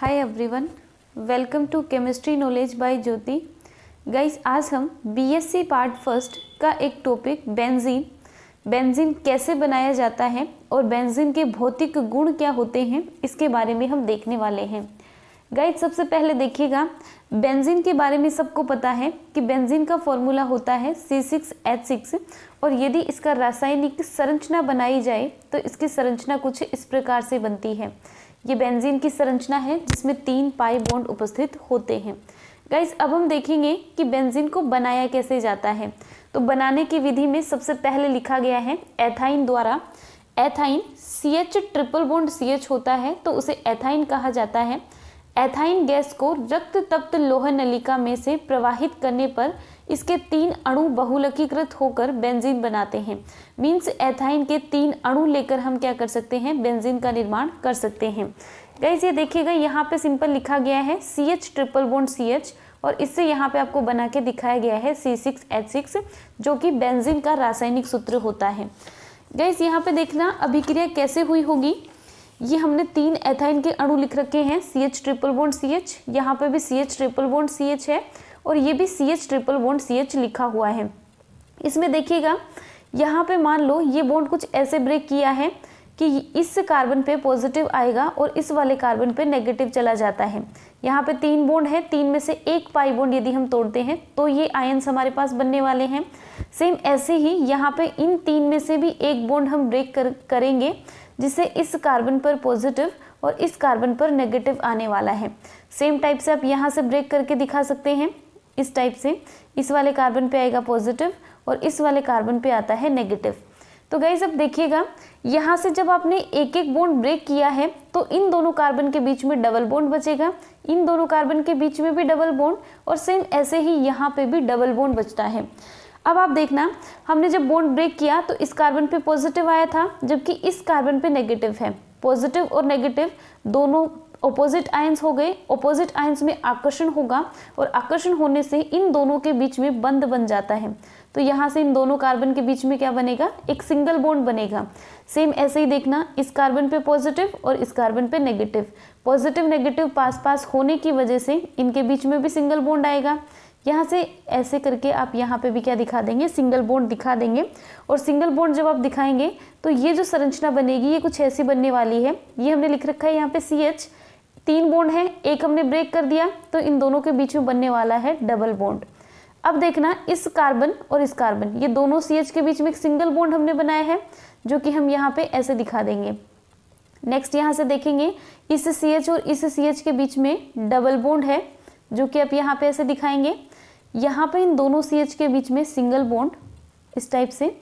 Hi everyone, welcome to chemistry knowledge by Jyoti. Guys, आज हम BSc part first का एक टॉपिक बेंजीन कैसे बनाया जाता है और बेंजीन के भौतिक गुण क्या होते हैं इसके बारे में हम देखने वाले हैं। गाइस, सबसे पहले देखिएगा, बेंजीन के बारे में सबको पता है कि बेंजीन का फॉर्मूला होता है C6H6 और यदि इसका रासायनिक संरचना बनाई जाए तो इसकी संरचना कुछ इस प्रकार से बनती है। ये बेंजीन की संरचना है जिसमें 3 पाई बॉन्ड उपस्थित होते हैं। गाइस, अब हम देखेंगे कि बेंजीन को बनाया कैसे जाता है। तो बनाने की विधि में सबसे पहले लिखा गया है एथाइन द्वारा। Ethyne CH triple bond CH होता है तो उसे एथाइन कहा जाता है। एथाइन गैस को रक्त तप्त लोह नलिका में से प्रवाहित करने पर इसके 3 अणु बहुलकीकृत होकर बेंजीन बनाते हैं। मीन्स एथाइन के 3 अणु लेकर हम क्या कर सकते हैं, बेंजीन का निर्माण कर सकते हैं। गाइस, ये देखिएगा, यहाँ पे सिंपल लिखा गया है CH ट्रिपल बॉन्ड CH और इससे यहाँ पे आपको बना के दिखाया गया है C6H6 जो कि बेंजीन का रासायनिक सूत्र होता है। गाइस, यहाँ पे देखना अभिक्रिया कैसे हुई होगी। ये हमने 3 एथाइन के अणु लिख रखे हैं, CH ट्रिपल बॉन्ड CH, यहाँ पे भी CH ट्रिपल बॉन्ड CH है और ये भी CH ट्रिपल बॉन्ड CH लिखा हुआ है। इसमें देखिएगा, यहाँ पे मान लो ये बॉन्ड कुछ ऐसे ब्रेक किया है कि इस कार्बन पे पॉजिटिव आएगा और इस वाले कार्बन पे नेगेटिव चला जाता है। यहाँ पे 3 बॉन्ड है, 3 में से 1 पाई बॉन्ड यदि हम तोड़ते हैं तो ये आयन्स हमारे पास बनने वाले हैं। सेम ऐसे ही यहाँ पे इन 3 में से भी 1 बॉन्ड हम ब्रेक करेंगे जिससे इस कार्बन पर पॉजिटिव और इस कार्बन पर नेगेटिव आने वाला है। सेम टाइप से आप यहाँ से ब्रेक करके दिखा सकते हैं। इस टाइप से इस वाले कार्बन पे आएगा पॉजिटिव और इस वाले कार्बन पे आता है नेगेटिव। तो गाइस, अब देखिएगा, यहाँ से जब आपने एक एक बॉन्ड ब्रेक किया है तो इन दोनों कार्बन के बीच में डबल बॉन्ड बचेगा, इन दोनों कार्बन के बीच में भी डबल बॉन्ड और सेम ऐसे ही यहाँ पे भी डबल बॉन्ड बचता है। अब आप देखना, हमने जब बॉन्ड ब्रेक किया तो इस कार्बन पे पॉजिटिव आया था जबकि इस कार्बन पे नेगेटिव है। पॉजिटिव और नेगेटिव दोनों ऑपोजिट आयंस हो गए। ऑपोजिट आयंस में आकर्षण होगा और आकर्षण होने से इन दोनों के बीच में बंध बन जाता है। तो यहाँ से इन दोनों कार्बन के बीच में क्या बनेगा, एक सिंगल बॉन्ड बनेगा। सेम ऐसे ही देखना, इस कार्बन पे पॉजिटिव और इस कार्बन पे नेगेटिव। पॉजिटिव नेगेटिव पास पास होने की वजह से इनके बीच में भी सिंगल बॉन्ड आएगा। यहाँ से ऐसे करके आप यहाँ पे भी क्या दिखा देंगे, सिंगल बॉन्ड दिखा देंगे। और सिंगल बॉन्ड जब आप दिखाएंगे तो ये जो संरचना बनेगी ये कुछ ऐसी बनने वाली है। ये हमने लिख रखा है यहाँ पे CH, 3 बॉन्ड है, एक हमने ब्रेक कर दिया तो इन दोनों के बीच में बनने वाला है डबल बॉन्ड। अब देखना, इस कार्बन और इस कार्बन ये दोनों CH के बीच में एक सिंगल बॉन्ड हमने बनाया है जो कि हम यहाँ पे ऐसे दिखा देंगे। नेक्स्ट यहाँ से देखेंगे, इस CH और इस CH के बीच में डबल बॉन्ड है जो कि आप यहाँ पे ऐसे दिखाएंगे। यहाँ पे इन दोनों CH के बीच में सिंगल बॉन्ड इस टाइप से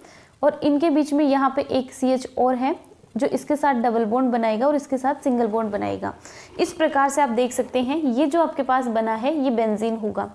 और इनके बीच में यहाँ पे एक CH और है जो इसके साथ डबल बॉन्ड बनाएगा और इसके साथ सिंगल बॉन्ड बनाएगा। इस प्रकार से आप देख सकते हैं ये जो आपके पास बना है ये बेंजीन होगा।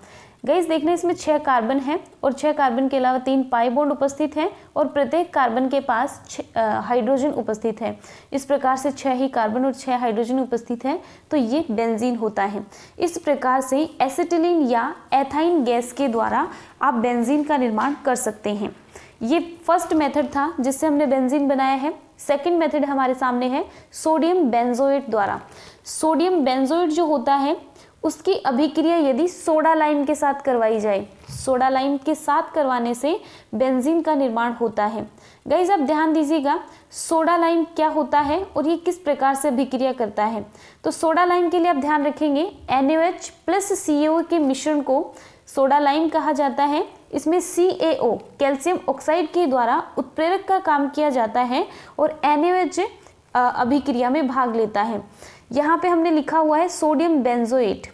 गाइस, देखना, इसमें 6 कार्बन है और 6 कार्बन के अलावा 3 पाई बॉन्ड उपस्थित हैं और प्रत्येक कार्बन के पास हाइड्रोजन उपस्थित है। इस प्रकार से 6 ही कार्बन और 6 हाइड्रोजन उपस्थित है तो ये बेंजीन होता है। इस प्रकार से एसिटिलीन या एथाइन गैस के द्वारा आप बेंजीन का निर्माण कर सकते हैं। ये फर्स्ट मेथड था जिससे हमने बेंजीन बनाया है। सेकेंड मेथड हमारे सामने है सोडियम बेंजोएट द्वारा। सोडियम बेंजोएट जो होता है उसकी अभिक्रिया यदि सोडा लाइम के साथ करवाई जाए, सोडा लाइम के साथ करवाने से बेंजीन का निर्माण होता है। गाइस, आप ध्यान दीजिएगा, सोडा लाइम क्या होता है और ये किस प्रकार से अभिक्रिया करता है। तो सोडा लाइम के लिए आप ध्यान रखेंगे, NaOH प्लस CaO के मिश्रण को सोडा लाइम कहा जाता है। इसमें CaO कैल्शियम ऑक्साइड के द्वारा उत्प्रेरक का काम किया जाता है और NaOH अभिक्रिया में भाग लेता है। यहाँ पे हमने लिखा हुआ है सोडियम बेंजोएट।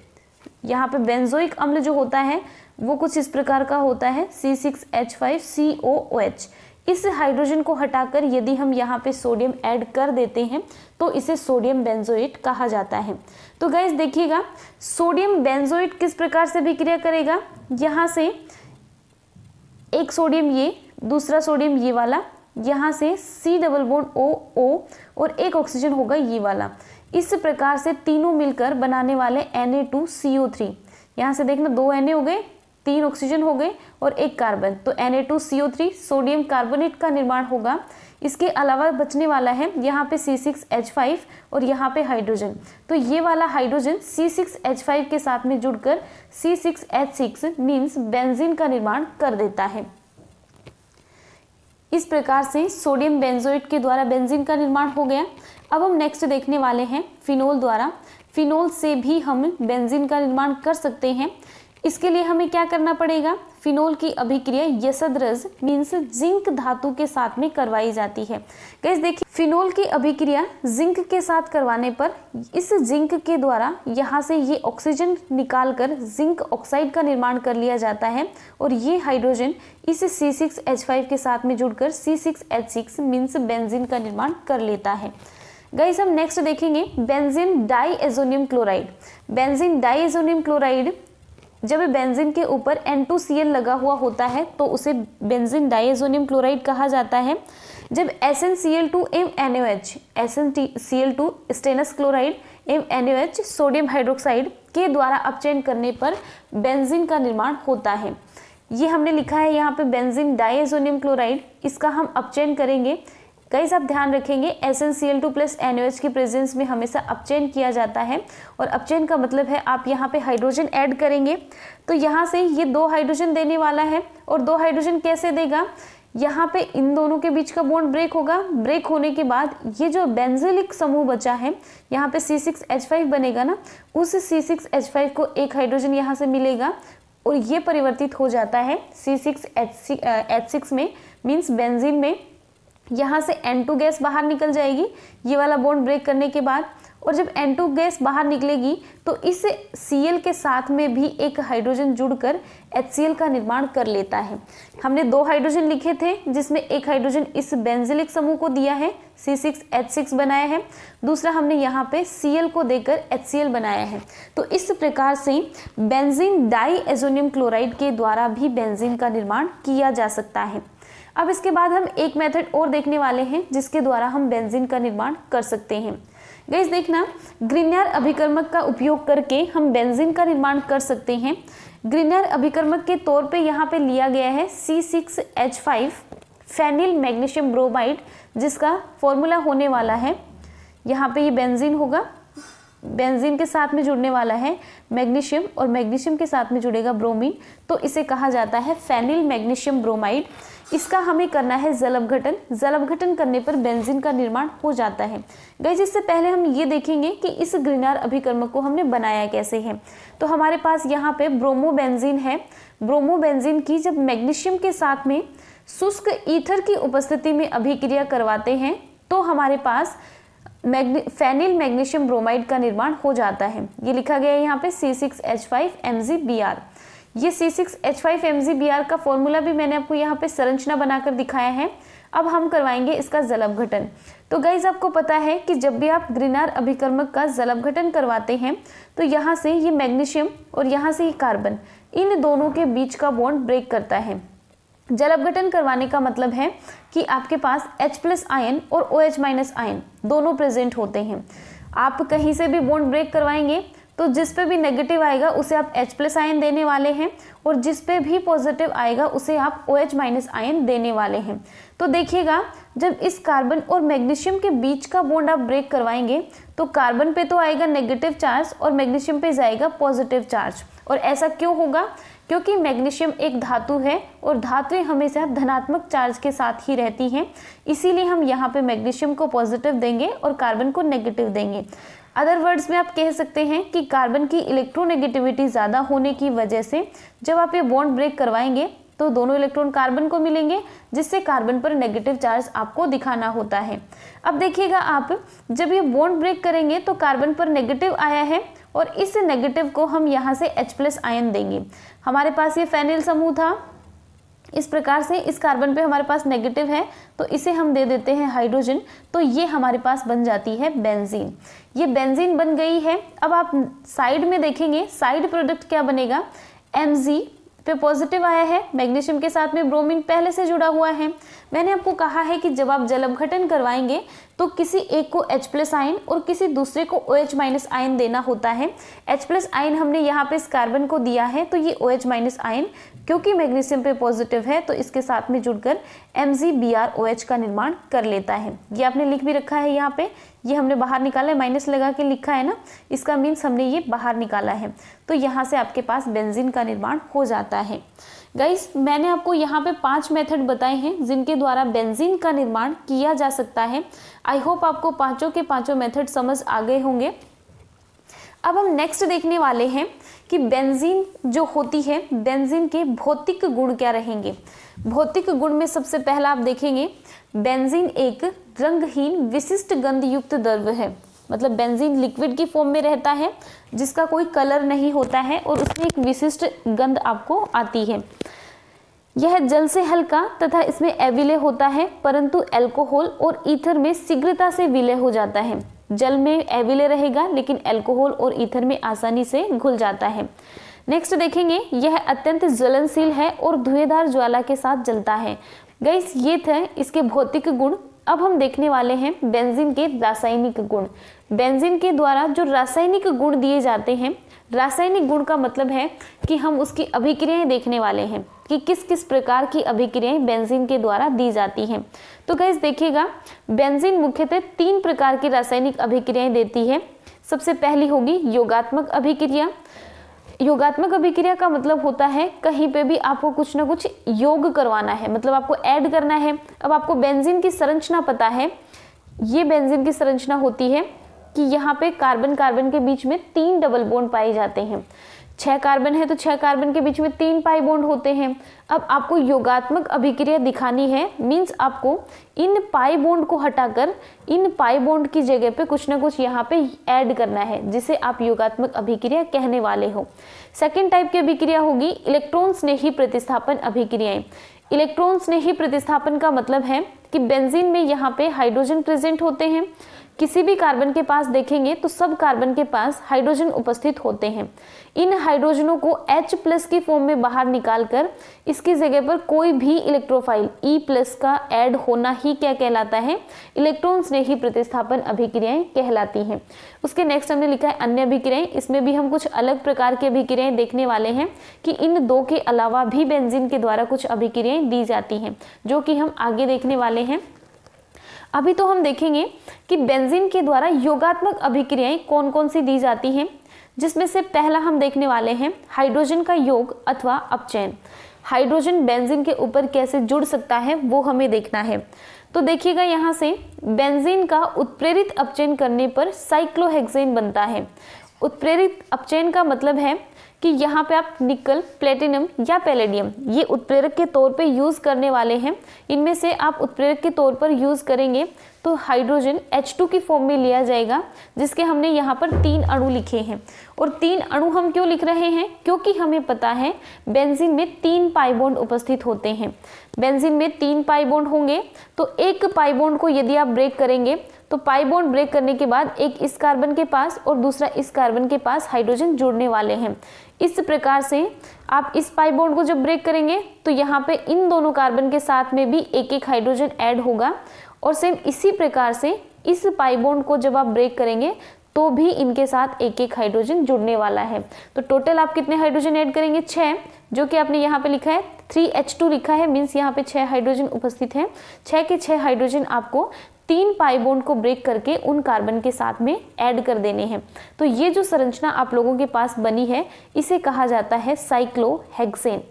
यहाँ पे बेंजोइक अम्ल जो होता है वो कुछ इस प्रकार का होता है C6H5COOH। इस हाइड्रोजन को हटाकर यदि हम यहाँ पे सोडियम ऐड कर देते हैं तो इसे सोडियम बेंजोएट कहा जाता है। तो गाइस देखिएगा, सोडियम बेंजोएट किस प्रकार से अभिक्रिया करेगा। यहाँ से एक सोडियम ये, दूसरा सोडियम ये वाला, यहाँ से C डबल बॉन्ड OO और एक ऑक्सीजन होगा ये वाला। इस प्रकार से तीनों मिलकर बनाने वाले Na2CO3। यहाँ से देखना, 2 Na हो गए, 3 ऑक्सीजन हो गए और 1 कार्बन, तो Na2CO3 सोडियम कार्बोनेट का निर्माण होगा। इसके अलावा बचने वाला है यहाँ पे C6H5 और यहाँ पे हाइड्रोजन। तो ये वाला हाइड्रोजन C6H5 के साथ में जुड़कर C6H6 मीन्स बेंजीन का निर्माण कर देता है। इस प्रकार से सोडियम बेंजोएट के द्वारा बेंजीन का निर्माण हो गया। अब हम नेक्स्ट देखने वाले हैं फिनोल द्वारा। फिनोल से भी हम बेंजीन का निर्माण कर सकते हैं। इसके लिए हमें क्या करना पड़ेगा, फिनोल की अभिक्रिया यसदरज मीन्स जिंक धातु के साथ में करवाई जाती है। गाइस देखिए, फिनोल की अभिक्रिया जिंक के साथ करवाने पर इस जिंक के द्वारा यहाँ से ये ऑक्सीजन निकालकर जिंक ऑक्साइड का निर्माण कर लिया जाता है और ये हाइड्रोजन इस C6H5 के साथ में जुड़कर C6H6 मीन्स बेंजीन का निर्माण कर लेता है। गाइस हम नेक्स्ट देखेंगे benzene diazonium chloride. Benzene diazonium chloride जब बेंजीन के ऊपर N2Cl लगा हुआ होता है तो उसे बेंजीन डाईएजोनियम क्लोराइड कहा जाता है। जब SnCl2 एवं NaOH, SnCl2 स्टेनस क्लोराइड एवं NaOH सोडियम हाइड्रोक्साइड के द्वारा अपचयन करने पर बेंजीन का निर्माण होता है। ये हमने लिखा है यहाँ पे बेंजीन डाईएजोनियम क्लोराइड, इसका हम अपचयन करेंगे। गाइस आप ध्यान रखेंगे SnCl2 प्लस NaOH की प्रेजेंस में हमेशा अपचयन किया जाता है और अपचयन का मतलब है आप यहाँ पे हाइड्रोजन ऐड करेंगे तो यहाँ से ये 2 हाइड्रोजन देने वाला है। और 2 हाइड्रोजन कैसे देगा, यहाँ पे इन दोनों के बीच का बॉन्ड ब्रेक होगा। ब्रेक होने के बाद ये जो बेंजीलिक समूह बचा है यहाँ पे C6H5 बनेगा ना, उस C6H5 को एक हाइड्रोजन यहाँ से मिलेगा और ये परिवर्तित हो जाता है C6H6 में मीन्स बेंजीन में। यहाँ से N2 गैस बाहर निकल जाएगी ये वाला बॉन्ड ब्रेक करने के बाद, और जब N2 गैस बाहर निकलेगी तो इस Cl के साथ में भी एक हाइड्रोजन जुड़कर HCl का निर्माण कर लेता है। हमने 2 हाइड्रोजन लिखे थे जिसमें एक हाइड्रोजन इस बेंजीलिक समूह को दिया है C6H6 बनाया है, दूसरा हमने यहाँ पे Cl को देकर HCl बनाया है। तो इस प्रकार से बेंजीन डाईएजोनियम क्लोराइड के द्वारा भी बेंजीन का निर्माण किया जा सकता है। अब इसके बाद हम एक मेथड और देखने वाले हैं जिसके द्वारा हम बेंजीन का निर्माण कर सकते हैं। गाइस देखना, ग्रिग्नार अभिकर्मक का उपयोग करके हम बेंजीन का निर्माण कर सकते हैं। ग्रिग्नार अभिकर्मक के तौर पे यहाँ पे लिया गया है C6H5 फेनिल मैग्नीशियम ब्रोमाइड, जिसका फॉर्मूला होने वाला है, यहाँ पे ये बेंजीन होगा, बेंजीन के साथ में जुड़ने वाला है मैग्नीशियम और मैग्नीशियम के साथ में जुड़ेगा ब्रोमीन, तो इसे कहा जाता है फेनिल मैग्नीशियम ब्रोमाइड। इसका हमें करना है जल अपघटन। जल अपघटन करने पर बेंजीन का निर्माण हो जाता है। गाइस इससे पहले हम ये देखेंगे कि इस ग्रिग्नार अभिकर्मक को हमने बनाया कैसे है। तो हमारे पास यहाँ पे ब्रोमोबेंजीन है। ब्रोमोबेंजीन की जब मैग्नीशियम के साथ में शुष्क ईथर की उपस्थिति में अभिक्रिया करवाते हैं तो हमारे पास फेनिल मैग्नीशियम ब्रोमाइड का निर्माण हो जाता है। ये लिखा गया है यहाँ पे C6H5MgBr। ये C6H5MgBr का फॉर्मूला भी मैंने आपको यहाँ पे संरचना बनाकर दिखाया है। अब हम करवाएंगे इसका जल अपघटन। तो गाइज आपको पता है कि जब भी आप ग्रिग्नार अभिकर्मक का जल अपघटन करवाते हैं तो यहाँ से ये मैग्नीशियम और यहाँ से ये कार्बन, इन दोनों के बीच का बॉन्ड ब्रेक करता है। जल अपघटन करवाने का मतलब है कि आपके पास H+ आयन और OH- आयन दोनों प्रेजेंट होते हैं। आप कहीं से भी बॉन्ड ब्रेक करवाएंगे तो जिस पे भी नेगेटिव आएगा उसे आप H+ आयन देने वाले हैं और जिस पे भी पॉजिटिव आएगा उसे आप OH- आयन देने वाले हैं। तो देखिएगा, जब इस कार्बन और मैग्नीशियम के बीच का बॉन्ड आप ब्रेक करवाएंगे तो कार्बन पे तो आएगा नेगेटिव चार्ज और मैग्नीशियम पे जाएगा पॉजिटिव चार्ज। और ऐसा क्यों होगा? क्योंकि मैग्नीशियम एक धातु है और धातुएं हमेशा धनात्मक चार्ज के साथ ही रहती हैं, इसीलिए हम यहाँ पे मैग्नीशियम को पॉजिटिव देंगे और कार्बन को नेगेटिव देंगे। अदर वर्ड्स में आप कह सकते हैं कि कार्बन की इलेक्ट्रोनेगेटिविटी ज़्यादा होने की वजह से जब आप ये बॉन्ड ब्रेक करवाएंगे तो दोनों इलेक्ट्रॉन कार्बन को मिलेंगे, जिससे कार्बन पर नेगेटिव चार्ज आपको दिखाना होता है। अब देखिएगा, आप जब ये बॉन्ड ब्रेक करेंगे तो कार्बन पर नेगेटिव आया है और इस नेगेटिव को हम यहाँ से H+ आयन देंगे। हमारे पास ये फेनिल समूह था, इस प्रकार से इस कार्बन पे हमारे पास नेगेटिव है तो इसे हम दे देते हैं हाइड्रोजन, तो ये हमारे पास बन जाती है बेंजीन। ये बेंजीन बन गई है। अब आप साइड में देखेंगे, साइड प्रोडक्ट क्या बनेगा? Mg पे पॉजिटिव आया है, मैग्नीशियम के साथ में ब्रोमीन पहले से जुड़ा हुआ है, मैंने आपको कहा है कि जब आप जल अपघटन करवाएंगे तो किसी एक को H+ आयन और किसी दूसरे को OH- आयन देना होता है। H+ आयन हमने यहाँ पे इस कार्बन को दिया है, तो ये OH- आयन क्योंकि मैग्नीशियम पे पॉजिटिव है तो इसके साथ में जुड़कर MgBrOH का निर्माण कर लेता है। ये आपने लिख भी रखा है यहाँ पे, ये हमने बाहर निकाला है, माइनस लगा के लिखा है ना, इसका मीन्स हमने ये बाहर निकाला है। तो यहाँ से आपके पास बेंजीन का निर्माण हो जाता है। गाइस, मैंने आपको यहाँ पे 5 मेथड बताए हैं जिनके द्वारा बेंजीन का निर्माण किया जा सकता है। आई होप आपको पांचों के पांचों मेथड समझ आ गए होंगे। अब हम नेक्स्ट देखने वाले हैं कि बेंजीन जो होती है, बेंजीन के भौतिक गुण क्या रहेंगे। भौतिक गुण में सबसे पहला आप देखेंगे, बेंजीन एक रंगहीन विशिष्ट गंध युक्त द्रव्य है। मतलब बेंजीन लिक्विड की फॉर्म में रहता है जिसका कोई कलर नहीं होता है और उसमें एक विशिष्ट गंध आपको आती है। यह जल से हल्का तथा इसमें अविलय होता है, परंतु अल्कोहल और ईथर में शीघ्रता से विलय हो जाता है। जल में अविलय रहेगा लेकिन अल्कोहल और ईथर में आसानी से घुल जाता है। नेक्स्ट देखेंगे, यह अत्यंत ज्वलनशील है और धुएंधार ज्वाला के साथ जलता है। गाइस, ये थे इसके भौतिक गुण। अब हम देखने वाले हैं बेंजीन के रासायनिक गुण। बेंजीन के द्वारा जो रासायनिक गुण दिए जाते हैं, रासायनिक गुण का मतलब है कि हम उसकी अभिक्रियाएं देखने वाले हैं कि किस किस प्रकार की अभिक्रियाएं बेंजीन के द्वारा दी जाती हैं। तो गाइस देखिएगा, बेंजीन मुख्यतः 3 प्रकार की रासायनिक अभिक्रियाएं देती है। सबसे पहली होगी योगात्मक अभिक्रिया। योगात्मक अभिक्रिया का मतलब होता है कहीं पे भी आपको कुछ ना कुछ योग करवाना है, मतलब आपको ऐड करना है। अब आपको बेंजीन की संरचना पता है, ये बेंजीन की संरचना होती है कि यहाँ पे कार्बन कार्बन के बीच में 3 डबल बॉन्ड पाए जाते हैं। 6 कार्बन है तो 6 कार्बन के बीच में 3 पाई बॉन्ड होते हैं। अब आपको योगात्मक अभिक्रिया दिखानी है, मीन्स आपको इन पाई बॉन्ड को हटाकर इन पाई बॉन्ड की जगह पे कुछ ना कुछ यहाँ पे ऐड करना है, जिसे आप योगात्मक अभिक्रिया कहने वाले हो। सेकेंड टाइप की अभिक्रिया होगी इलेक्ट्रॉन स्नेही प्रतिस्थापन अभिक्रियाएं। इलेक्ट्रॉन स्नेही प्रतिस्थापन का मतलब है कि बेंजीन में यहाँ पे हाइड्रोजन प्रेजेंट होते हैं। किसी भी कार्बन के पास देखेंगे तो सब कार्बन के पास हाइड्रोजन उपस्थित होते हैं। इन हाइड्रोजनों को H+ की फॉर्म में बाहर निकालकर इसकी जगह पर कोई भी इलेक्ट्रोफाइल E+ का ऐड होना ही क्या कहलाता है, इलेक्ट्रॉन स्नेही प्रतिस्थापन अभिक्रियाएं कहलाती हैं। उसके नेक्स्ट हमने लिखा है अन्य अभिक्रियाएं। इसमें भी हम कुछ अलग प्रकार की अभिक्रियाएं देखने वाले हैं कि इन 2 के अलावा भी बेंजीन के द्वारा कुछ अभिक्रियाएं दी जाती हैं, जो कि हम आगे देखने वाले हैं। अभी तो हम देखेंगे कि बेंजीन के द्वारा योगात्मक अभिक्रियाएं कौन कौन सी दी जाती हैं, जिसमें से पहला हम देखने वाले हैं हाइड्रोजन का योग अथवा अपचयन। हाइड्रोजन बेंजीन के ऊपर कैसे जुड़ सकता है वो हमें देखना है। तो देखिएगा, यहाँ से बेंजीन का उत्प्रेरित अपचयन करने पर साइक्लोहेक्सेन बनता है। उत्प्रेरित अपचयन का मतलब है कि यहाँ पे आप निकल, प्लेटिनम या पैलेडियम ये उत्प्रेरक के तौर पे यूज करने वाले हैं। इनमें से आप उत्प्रेरक के तौर पर यूज करेंगे तो हाइड्रोजन H2 की फॉर्म में लिया जाएगा, जिसके हमने यहाँ पर 3 अणु लिखे हैं। और 3 अणु हम क्यों लिख रहे हैं, क्योंकि हमें पता है बेंजीन में 3 पाई बॉन्ड उपस्थित होते हैं। बेंजीन में 3 पाई बॉन्ड होंगे तो एक पाई बॉन्ड को यदि आप ब्रेक करेंगे तो पाई बॉन्ड ब्रेक करने के बाद एक इस कार्बन के पास और दूसरा इस कार्बन के पास हाइड्रोजन जुड़ने वाले हैं। इस प्रकार से आप इस पाई बॉन्ड को जब ब्रेक करेंगे तो यहाँ पे इन दोनों कार्बन के साथ में भी एक एक हाइड्रोजन ऐड होगा, और सेम इसी प्रकार से इस पाई बॉन्ड को जब आप ब्रेक करेंगे तो भी इनके साथ एक एक हाइड्रोजन जुड़ने वाला है। तो टोटल आप कितने हाइड्रोजन ऐड करेंगे, 6, जो कि आपने यहाँ पे लिखा है 3H2 लिखा है, मीन्स यहाँ पे 6 हाइड्रोजन उपस्थित हैं। 6 के 6 हाइड्रोजन आपको 3 पाई बॉन्ड को ब्रेक करके उन कार्बन के साथ में ऐड कर देने हैं। तो ये जो संरचना आप लोगों के पास बनी है इसे कहा जाता है साइक्लोहेक्सेन।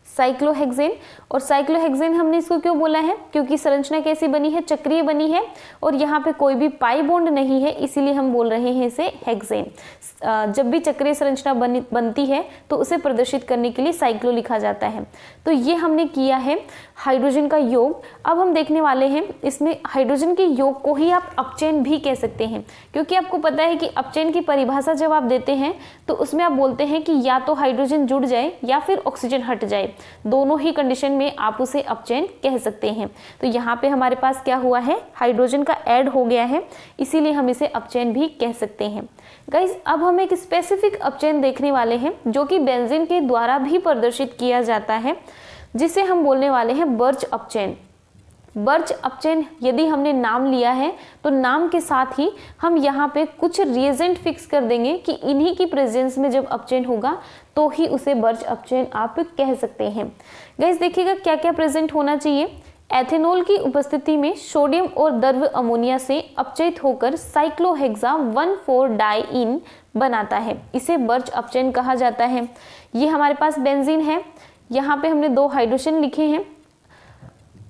साइक्लोहेक्सेन, और साइक्लोहेक्सेन हमने इसको क्यों बोला है, क्योंकि संरचना कैसी बनी है, चक्रीय बनी है और यहाँ पे कोई भी पाई बॉन्ड नहीं है, इसीलिए हम बोल रहे हैं इसे हेक्सेन। जब भी चक्रीय संरचना बनती है तो उसे प्रदर्शित करने के लिए साइक्लो लिखा जाता है। तो ये हमने किया है हाइड्रोजन का योग। अब हम देखने वाले हैं इसमें हाइड्रोजन के योग को ही आप अपचयन भी कह सकते हैं, क्योंकि आपको पता है कि अपचयन की परिभाषा जब आप देते हैं तो उसमें आप बोलते हैं कि या तो हाइड्रोजन जुड़ जाए या फिर ऑक्सीजन हट जाए। दोनों ही कंडीशन में आप उसे अपचयन कह सकते हैं। तो यहाँ पे हमारे पास क्या हुआ है, हाइड्रोजन का ऐड हो गया है, इसीलिए हम इसे अपचयन भी कह सकते हैं। गाइस अब हम एक स्पेसिफिक अपचयन देखने वाले हैं जो कि बेंजीन के द्वारा भी प्रदर्शित किया जाता है, जिसे हम बोलने वाले हैं बर्च अपचयन। बर्च अपचयन यदि हमने नाम लिया है तो नाम के साथ ही हम यहाँ पे कुछ रिएजेंट फिक्स कर देंगे कि इन्हीं की प्रेजेंस में जब अपचयन होगा तो ही उसे बर्च अपचयन आप कह सकते हैं। गाइस देखिएगा क्या क्या प्रेजेंट होना चाहिए। एथेनॉल की उपस्थिति में सोडियम और द्रव अमोनिया से अपचयित होकर साइक्लोहेक्सा 1,4-डाइईन बनाता है, इसे बर्च अपचयन कहा जाता है। ये हमारे पास बेंजीन है, यहाँ पे हमने 2 हाइड्रोजन लिखे हैं।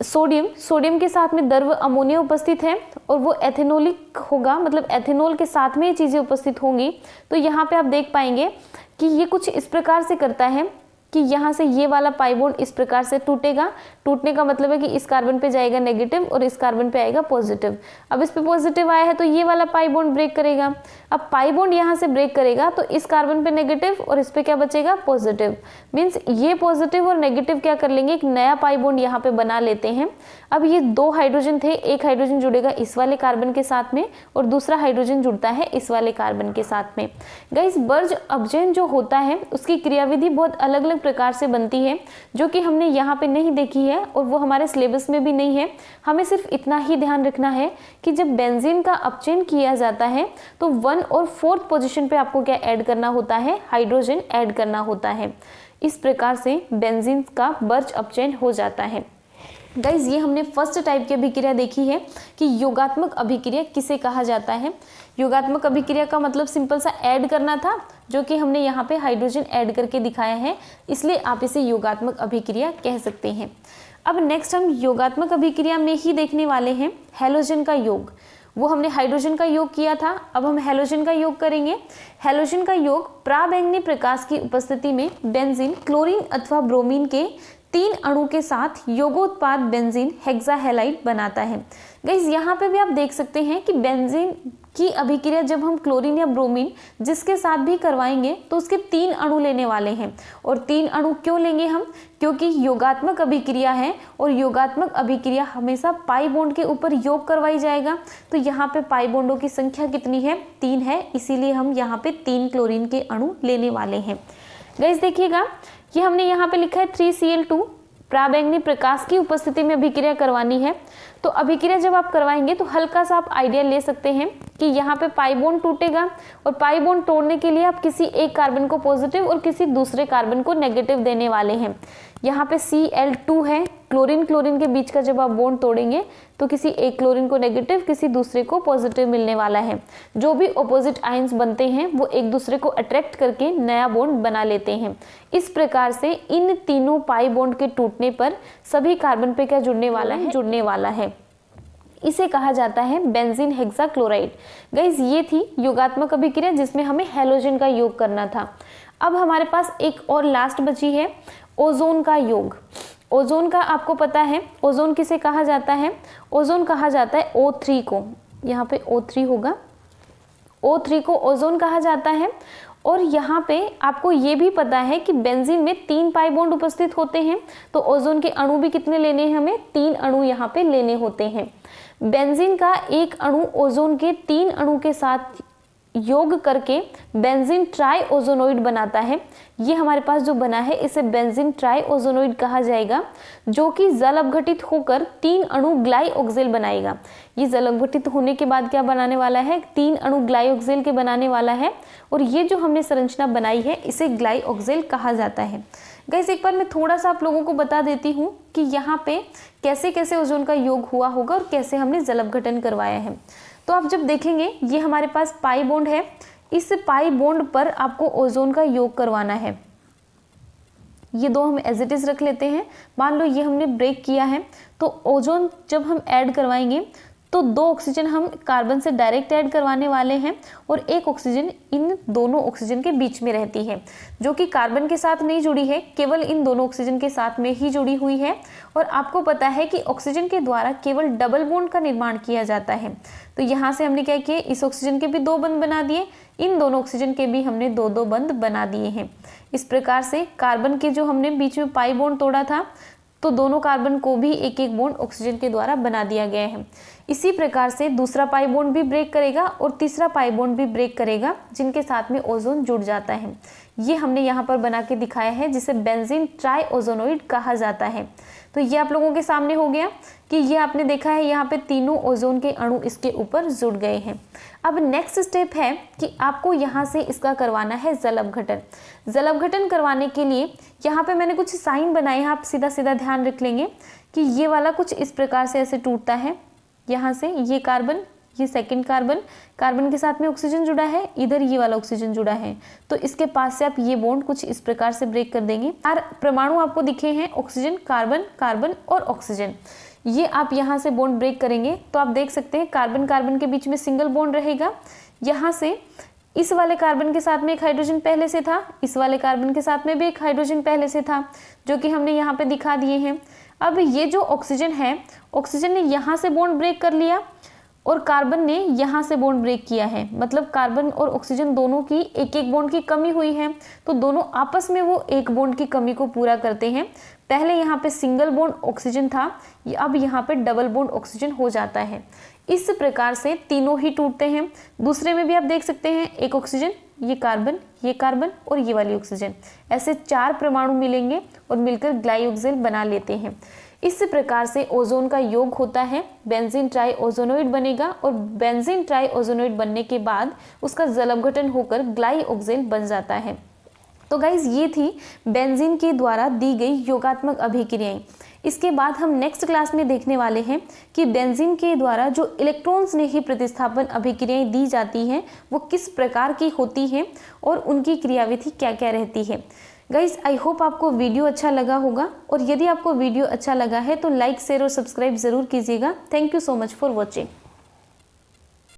सोडियम के साथ में द्रव अमोनिया उपस्थित है और वो एथेनोलिक होगा, मतलब एथेनॉल के साथ में ये चीजें उपस्थित होंगी। तो यहाँ पे आप देख पाएंगे कि ये कुछ इस प्रकार से करता है कि यहाँ से ये वाला पाई बॉन्ड इस प्रकार से टूटेगा। टूटने का मतलब है कि इस कार्बन पे जाएगा नेगेटिव और इस कार्बन पे आएगा पॉजिटिव। अब इस पे पॉजिटिव आया है तो ये वाला पाई बॉन्ड ब्रेक करेगा। अब पाई बॉन्ड यहाँ से ब्रेक करेगा तो इस कार्बन पे नेगेटिव और इस पे क्या बचेगा, पॉजिटिव। मीन्स ये पॉजिटिव और नेगेटिव क्या कर लेंगे, एक नया पाई बॉन्ड यहाँ पे बना लेते हैं। अब ये 2 हाइड्रोजन थे, एक हाइड्रोजन जुड़ेगा इस वाले कार्बन के साथ में और दूसरा हाइड्रोजन जुड़ता है इस वाले कार्बन के साथ में। गाइस बर्च अपचयन जो होता है उसकी क्रियाविधि बहुत अलग अलग प्रकार से बनती है, जो कि हमने यहाँ पे नहीं देखी है और वो हमारे सिलेबस में भी नहीं है। हमें सिर्फ इतना ही ध्यान रखना है कि जब बेंजीन का अपचयन किया जाता है तो 1 और 4th पोजीशन पे आपको क्या ऐड करना होता है, हाइड्रोजन ऐड करना होता है। इस प्रकार से बेंजीन का बर्च अपचयन हो जाता है। गाइज ये हमने फर्स्ट टाइप की अभिक्रिया देखी है कि योगात्मक अभिक्रिया किसे कहा जाता है। योगात्मक अभिक्रिया का मतलब सिंपल सा ऐड करना था, जो कि हमने यहाँ पे हाइड्रोजन ऐड करके दिखाया है, इसलिए आप इसे योगात्मक अभिक्रिया कह सकते हैं। अब नेक्स्ट हम योगात्मक अभिक्रिया में ही देखने वाले हैं हैलोजन का योग। वो हमने हाइड्रोजन का योग किया था, अब हम हैलोजन का योग करेंगे। हैलोजन का योग पराबैंगनी प्रकाश की उपस्थिति में बेंजीन, क्लोरीन अथवा ब्रोमीन के 3 अणु के साथ योगोत्पाद बेंजीन हेक्साहेलाइड बनाता है। गाइस यहाँ पे भी आप देख सकते हैं कि बेंजीन की अभिक्रिया जब हम क्लोरीन या ब्रोमीन जिसके साथ भी करवाएंगे तो उसके 3 अणु लेने वाले हैं। और 3 अणु क्यों लेंगे हम, क्योंकि योगात्मक अभिक्रिया है और योगात्मक अभिक्रिया हमेशा पाई बॉन्ड के ऊपर योग करवाई जाएगा। तो यहाँ पे पाई बॉन्डों की संख्या कितनी है, 3 है, इसीलिए हम यहाँ पे 3 क्लोरीन के अणु लेने वाले हैं। गाइस देखिएगा ये हमने यहाँ पे लिखा है 3Cl2, पराबैंगनी प्रकाश की उपस्थिति में अभिक्रिया करवानी है। तो अभिक्रिया जब आप करवाएंगे तो हल्का सा आप आइडिया ले सकते हैं कि यहाँ पे पाई बॉन्ड टूटेगा और पाई बॉन्ड तोड़ने के लिए आप किसी एक कार्बन को पॉजिटिव और किसी दूसरे कार्बन को नेगेटिव देने वाले हैं। यहाँ पे Cl2 है, क्लोरीन क्लोरीन के बीच का जब आप बॉन्ड तोड़ेंगे तो किसी एक क्लोरीन को नेगेटिव, किसी दूसरे को पॉजिटिव मिलने वाला है। जो भी ऑपोजिट आयंस बनते हैं वो एक दूसरे को अट्रैक्ट करके नया बॉन्ड बना लेते हैं। इस प्रकार से इन तीनों पाई बॉन्ड के टूटने पर सभी कार्बन पे क्या जुड़ने वाला है, इसे कहा जाता है बेंजीन हेक्साक्लोराइड। गाइस ये थी योगात्मक अभिक्रिया जिसमें हमें हैलोजन का योग करना था। अब हमारे पास एक और लास्ट बची है ओजोन का योग। ओजोन का आपको पता है, ओजोन किसे कहा जाता है, ओजोन कहा जाता है O3 को, यहाँ पे O3 होगा, O3 को ओजोन कहा जाता है। और यहाँ पे आपको ये भी पता है कि बेंजीन में 3 पाई बॉन्ड उपस्थित होते हैं, तो ओजोन के अणु भी कितने लेने हैं हमें, 3 अणु यहाँ पे लेने होते हैं। बेंजीन का एक अणु ओजोन के 3 अणु के साथ योग करके बेंजीन ट्राइओजोनोइड बनाता है। ये हमारे पास जो बना है इसे बेंजीन ट्राइओजोनोइड कहा जाएगा, जो कि जल अपघटित होकर 3 अणु ग्लाइऑक्सिल बनाएगा। ये जल अपघटित होने के बाद क्या बनाने वाला है, 3 अणु ग्लाइऑक्सिल के बनाने वाला है। और ये जो हमने संरचना बनाई है इसे ग्लाइऑक्सिल कहा जाता है। गाइस एक बार मैं थोड़ा सा आप लोगों को बता देती हूँ कि यहाँ पे कैसे कैसे ओजोन का योग हुआ होगा और कैसे हमने जल अपघटन करवाया है। तो आप जब देखेंगे ये हमारे पास पाई बॉन्ड है, इस पाई बॉन्ड पर आपको ओजोन का योग करवाना है। ये 2 हम एज इट इज रख लेते हैं। मान लो ये हमने ब्रेक किया है, तो ओजोन जब हम ऐड करवाएंगे तो 2 ऑक्सीजन हम कार्बन से डायरेक्ट ऐड करवाने वाले हैं और 1 ऑक्सीजन इन दोनों ऑक्सीजन के बीच में रहती है, जो कि कार्बन के साथ नहीं जुड़ी है, केवल इन दोनों ऑक्सीजन के साथ में ही जुड़ी हुई है। और आपको पता है कि ऑक्सीजन के द्वारा केवल डबल बॉन्ड का निर्माण किया जाता है। तो यहाँ से हमने क्या किया, इस ऑक्सीजन के भी 2 बंध बना दिए, इन दोनों ऑक्सीजन के भी हमने 2-2 बंध बना दिए हैं। इस प्रकार से कार्बन के जो हमने बीच में पाई बॉन्ड तोड़ा था, तो दोनों कार्बन को भी 1-1 बॉन्ड ऑक्सीजन के द्वारा बना दिया गया है। इसी प्रकार से दूसरा पाई बॉन्ड भी ब्रेक करेगा और तीसरा पाई बॉन्ड भी ब्रेक करेगा, जिनके साथ में ओजोन जुड़ जाता है। ये हमने यहाँ पर बना के दिखाया है, जिसे बेंजीन ट्राइओजोनोइड कहा जाता है। तो ये आप लोगों के सामने हो गया कि ये आपने देखा है यहाँ पे तीनों ओजोन के अणु इसके ऊपर जुड़ गए हैं। अब नेक्स्ट स्टेप है कि आपको यहाँ से इसका करवाना है जल अपघटन। जल अपघटन करवाने के लिए यहाँ पे मैंने कुछ साइन बनाए हैं, आप सीधा सीधा ध्यान रख लेंगे कि ये वाला कुछ इस प्रकार से ऐसे टूटता है। यहाँ से ये कार्बन, ये सेकंड कार्बन, कार्बन के साथ में ऑक्सीजन जुड़ा है, इधर ये वाला ऑक्सीजन जुड़ा है, तो इसके पास से आप ये बॉन्ड कुछ इस प्रकार से ब्रेक कर देंगे। 4 परमाणु आपको दिखे हैं, ऑक्सीजन, कार्बन, कार्बन और ऑक्सीजन। ये आप यहाँ से बॉन्ड ब्रेक करेंगे तो आप देख सकते हैं कार्बन कार्बन के बीच में सिंगल बॉन्ड रहेगा। यहाँ से इस वाले कार्बन के साथ में एक हाइड्रोजन पहले से था, इस वाले कार्बन के साथ में भी एक हाइड्रोजन पहले से था, जो कि हमने यहाँ पे दिखा दिए हैं। अब ये जो ऑक्सीजन है, ऑक्सीजन ने यहाँ से बॉन्ड ब्रेक कर लिया और कार्बन ने यहाँ से बॉन्ड ब्रेक किया है, मतलब कार्बन और ऑक्सीजन दोनों की 1-1 बॉन्ड की कमी हुई है, तो दोनों आपस में वो 1 बॉन्ड की कमी को पूरा करते हैं। पहले यहाँ पे सिंगल बॉन्ड ऑक्सीजन था, अब यहाँ पे डबल बॉन्ड ऑक्सीजन हो जाता है। इस प्रकार से तीनों ही टूटते हैं। दूसरे में भी आप देख सकते हैं, एक ऑक्सीजन, ये कार्बन और ये वाली ऑक्सीजन, ऐसे 4 परमाणु मिलेंगे और मिलकर ग्लाइऑक्सिल बना लेते हैं। इस प्रकार से ओजोन का योग होता है, बेंजीन ट्राइओजोनोइड बनेगा और बेंजीन ट्राइओजोनोइड बनने के बाद उसका जल अपघटन होकर ग्लाइऑक्सिल बन जाता है। तो गाइज ये थी बेंजीन के द्वारा दी गई योगात्मक अभिक्रियाएं। इसके बाद हम नेक्स्ट क्लास में देखने वाले हैं कि बेंजीन के द्वारा जो इलेक्ट्रॉन स्नेही प्रतिस्थापन अभिक्रियाएं दी जाती हैं वो किस प्रकार की होती हैं और उनकी क्रियाविधि क्या क्या रहती है। गाइज आई होप आपको वीडियो अच्छा लगा होगा, और यदि आपको वीडियो अच्छा लगा है तो लाइक, शेयर और सब्सक्राइब जरूर कीजिएगा। Thank you so much for watching.